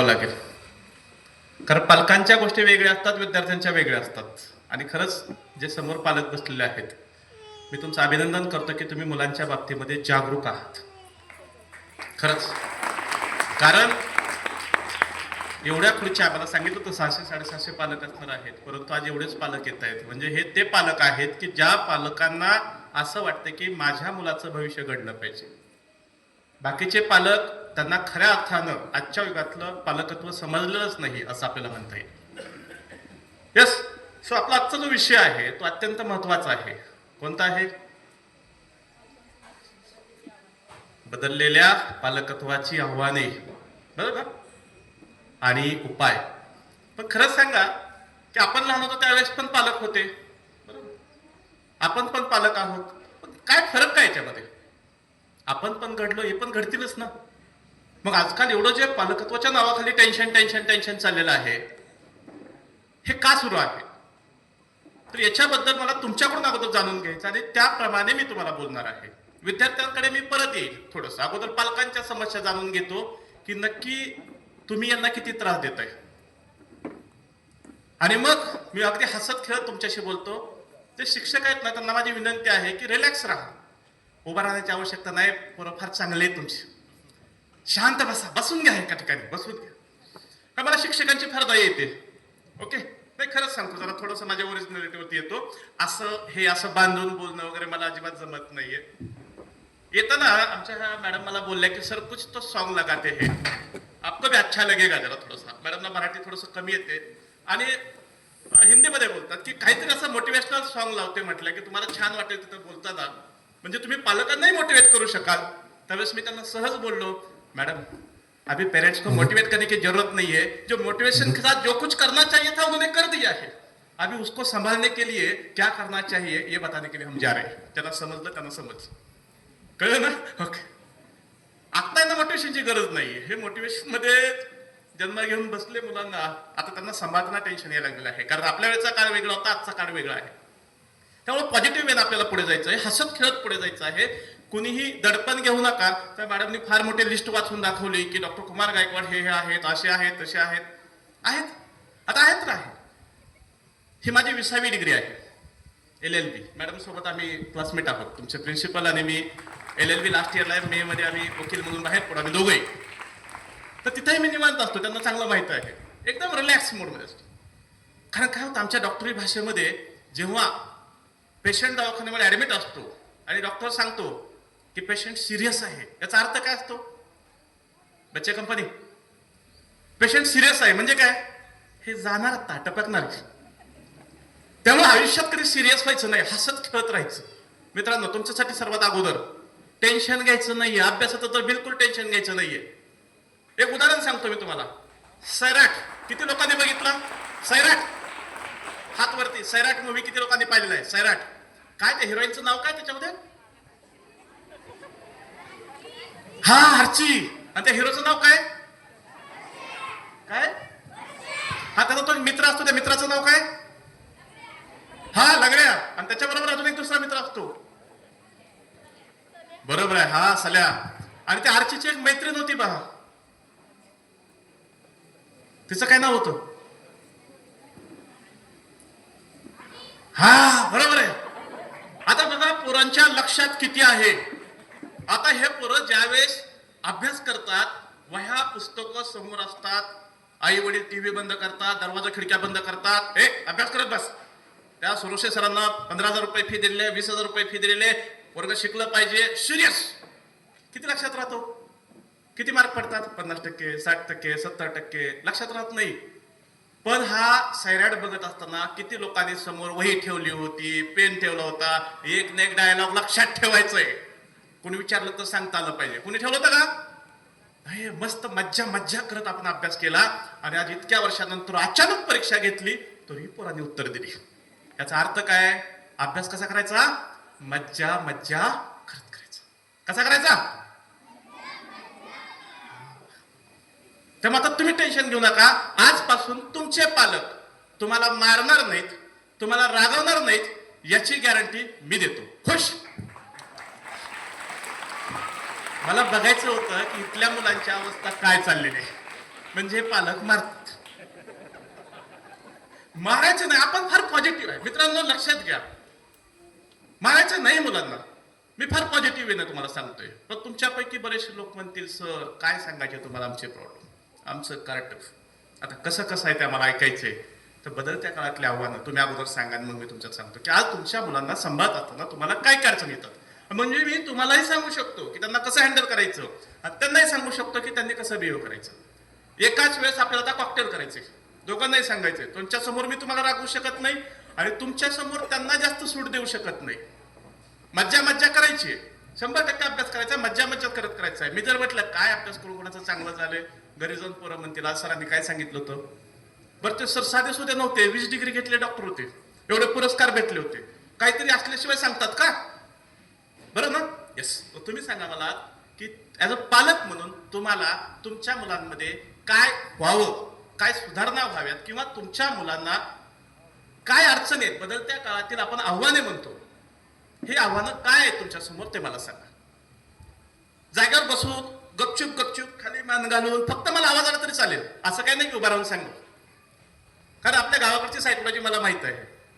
करावं लागेल, कारण पालकांच्या गोष्टी वेगळ्या असतात, विद्यार्थ्यांच्या वेगळ्या असतात. आणि खरंच जे समोर पालक बसलेले आहेत, मी तुमचं अभिनंदन करतो की तुम्ही मुलांच्या बाबतीमध्ये जागरूक आहात. खरंच, कारण एवढ्या खुर्च्या मला सांगितलं तर 600-650 पालक असणार आहेत, परंतु आज एवढेच पालक येत आहेत. म्हणजे हे ते पालक आहेत की ज्या पालकांना असं वाटतं की माझ्या मुलाचं भविष्य घडलं पाहिजे. बाकीचे पालक त्यांना खऱ्या अर्थानं आजच्या युगातलं पालकत्व समजलेलंच नाही असं आपल्याला म्हणता येईल. यस, सो आपला आजचा जो विषय आहे तो अत्यंत महत्वाचा आहे. कोणता आहे? बदललेल्या पालकत्वाची आव्हाने, बरोबर, आणि उपाय. पण खरंच सांगा की आपण लहान होतो त्यावेळेस पण पालक होते, बरोबर, आपण पण पालक आहोत. पण काय फरक काय याच्यामध्ये? आपण पण घडलो, हे पण घडतीलच ना. मग आजकाल एवढं जे पालकत्वाच्या नावाखाली टेन्शन टेन्शन टेन्शन चाललेलं आहे, हे का सुरू आहे? तर याच्याबद्दल मला तुमच्याकडून अगोदर जाणून घ्यायचं आणि त्याप्रमाणे मी तुम्हाला बोलणार आहे. विद्यार्थ्यांकडे मी परत येईल. थोडंसं अगोदर पालकांच्या समस्या जाणून घेतो की नक्की तुम्ही यांना किती त्रास देताय, आणि मग मी अगदी हसत खेळत तुमच्याशी बोलतो. ते शिक्षक आहेत ना, त्यांना माझी विनंती आहे की रिलॅक्स राहा. उभा राहण्याची आवश्यकता नाही, पोरं फार चांगले आहे तुमची. शांत बसा, बसून घ्या एका ठिकाणी, बसून घ्या. का मला शिक्षकांची फार दया येते. ओके, नाही खरंच सांगतो, जरा थोडंसं माझ्या ओरिजिनॅलिटीवरती येतो. असं बांधून बोलणं वगैरे मला अजिबात जमत नाहीये. येताना आमच्या ह्या मॅडम मला बोलल्या की सर कुछ तो सॉन्ग लगाते हैं, आपको भी अच्छा लगेगा जरा थोडासा. मॅडमला मराठी थोडंसं कमी येते आणि हिंदीमध्ये बोलतात की काहीतरी असं मोटिवेशनल सॉन्ग लावते. म्हटलं की तुम्हाला छान वाटेल तिथं बोलताना, म्हणजे तुम्ही पालकांनाही मोटिवेट करू शकाल. त्यावेळेस मी त्यांना सहज बोललो, मैडम अभी पेरेंट्स को मोटिवेट करने की जरूरत नहीं है, जो मोटिवेशन के साथ जो कुछ करना चाहिए था उन्होंने कर दिया है, अभी उसको संभालने के लिए क्या करना चाहिए ये बताने के लिए हम जा रहे हैं. त्यांना समजलं, त्यांना समजलं, कळलं ना? ओके, आता यांना मोटिवेशनची गरज नाहीये. हे मोटिवेशन मध्ये जन्म घेऊन बसले मुलांना, आता त्यांना सांभाळताना टेन्शन यायला लागलेलं आहे, कारण आपल्या वेळेचा काळ वेगळा होता, आजचा काळ वेगळा आहे. त्यामुळे पॉझिटिव्ह वेन आपल्याला पुढे जायचं आहे, हसत खेळत पुढे जायचं आहे. कुणीही दडपण घेऊ नका. त्या मॅडमनी फार मोठी लिस्ट वाचून दाखवली की डॉक्टर कुमार गायकवाड हे आहेत, असे आहेत, तसे आहेत. आहेत, आता आहेत तर आहे. ही माझी 20वी डिग्री आहे, LLB. मॅडम सोबत आम्ही क्लासमेट आहोत. तुमचे प्रिन्सिपल आणि मी LLB लास्ट इयरला आहे. मे मध्ये आम्ही वकील म्हणून बाहेर पडू, आम्ही दोघंही. तर तिथेही मी निवांत असतो, त्यांना चांगलं माहित आहे, एकदम रिलॅक्स मोडमध्ये असतो. कारण काय होतं, आमच्या डॉक्टरी भाषेमध्ये जेव्हा पेशंट दवाखान्यामध्ये ऍडमिट असतो आणि डॉक्टर सांगतो की पेशंट सिरियस आहे, याचा अर्थ काय असतो? बच्चे कंपनी, पेशंट सिरियस आहे म्हणजे काय? हे जाणार आता, टपकणार. त्यामुळे आयुष्यात कधी सिरियस व्हायचं नाही, हसत खेळत राहायचं. मित्रांनो, तुमच्यासाठी सर्वात अगोदर टेन्शन घ्यायचं नाहीये. अभ्यासाचं तर बिलकुल टेन्शन घ्यायचं नाहीये. एक उदाहरण सांगतो मी तुम्हाला. सैराट किती लोकांनी बघितलं? सैराट, हात वरती. सैराट मूवी किती लोकांनी पाहिलेला आहे? सैराट. काय ते हिरोईनचं नाव काय त्याच्यामध्ये? हा, आर्ची. आणि त्या हिरोचं नाव काय? काय? हा, त्याचा तो मित्र असतो, त्या मित्राचं नाव काय? हा, लगड्या. आणि त्याच्याबरोबर अजून एक दुसरा मित्र असतो, बरोबर आहे, हा, सल्या. आणि त्या आर्चीची एक मैत्रीण होती बघा, तिचं काय नाव होतं? हा, बरोबर आहे. आता बघा, पोरांच्या लक्षात किती आहे. आता हे पोरं ज्यावेळेस अभ्यास करतात, वह्या पुस्तकं समोर असतात, आई वडील टीव्ही बंद करतात, दरवाजा खिडक्या बंद करतात, अभ्यास करत बस. त्या सुरोशे सरांना 15,000 रुपये फी दिलेले, 20,000 रुपये फी दिलेले, वर्ग शिकलं पाहिजे, सिरियस. किती लक्षात राहतो? किती मार्क पडतात? 50%, 60%, 70%. लक्षात राहत नाही. पण हा सैराट बघत असताना किती लोकांनी समोर वही ठेवली होती, पेन ठेवला होता, एक ना एक डायलॉग लक्षात ठेवायचंय. कोणी विचारलं तर सांगता आलं पाहिजे. कोणी ठेवलं होतं का? नाही. मस्त मज्जा मज्जा करत आपण अभ्यास केला, आणि आज इतक्या वर्षानंतर अचानक परीक्षा घेतली, तरी पोरांनी उत्तर दिली. याचा अर्थ काय? अभ्यास कसा करायचा? मज्जा मज्जा करत करायचा. कसा करायचा? तेव्हा आता तुम्ही टेन्शन घेऊ नका. आजपासून तुमचे पालक तुम्हाला मारणार नाहीत, तुम्हाला रागवणार नाहीत, याची गॅरंटी मी देतो. खुश? मला बघायचं होतं की इथल्या मुलांची अवस्था काय चाललेली आहे. म्हणजे पालक मारतात. मारायचं नाही, आपण फार पॉझिटिव्ह आहे मित्रांनो, लक्षात घ्या. मारायचं नाही मुलांना, मी फार पॉझिटिव्ह आहे ना तुम्हाला सांगतोय. पण तुमच्यापैकी बरेचसे लोक म्हणतील सर काय सांगायचे तुम्हाला आमचे प्रॉब्लेम, आमचं कार्ट. आता कसं कसं आहे ते आम्हाला ऐकायचंय. तर बदलत्या काळातली आव्हानं तुम्ही अगोदर सांगा, मग मी तुमच्यात सांगतो की आज तुमच्या मुलांना सांभाळत असताना तुम्हाला काय काय अडचण येतात. म्हणजे मी तुम्हालाही सांगू शकतो की त्यांना कसं हँडल करायचं, आणि त्यांनाही सांगू शकतो की त्यांनी कसं बिहेव करायचं. एकाच वेळेस आपल्याला आता कॉकटेल करायचे, दोघांनाही सांगायचे. तुमच्या समोर मी तुम्हाला रागवू शकत नाही आणि तुमच्या समोर त्यांना जास्त सूट देऊ शकत नाही. मज्जा मज्जा करायची, 100% अभ्यास करायचा, मज्जा मज्जा करत करायचा आहे. मी जर म्हटलं काय अभ्यास करून कोणाचं चांगलं झालंय, घरी जाऊन पोरं म्हणतील आज सरांनी काय सांगितलं होतं. बरं ते सर साधे सुधे नव्हते, 20 डिग्री घेतले डॉक्टर होते, एवढे पुरस्कार भेटले होते. काहीतरी असल्याशिवाय सांगतात का? बरं ना? येस. तुम्ही सांगा मला की ऍज अ पालक म्हणून तुम्हाला तुमच्या मुलांमध्ये काय व्हावं, काय सुधारणा व्हाव्यात, किंवा तुमच्या मुलांना काय अडचणी आहेत, बदलत्या काळातील आपण आव्हाने म्हणतो, हे आव्हानं काय आहेत तुमच्या समोर ते मला सांगा. जागेवर बसून गपचूप गपचूप खाली मान घालून फक्त मला आवाज आला तरी चालेल, असं काही नाही की उभा राहून सांगू. कारण आपल्या गावाकडची सायकोलॉजी मला माहित आहे.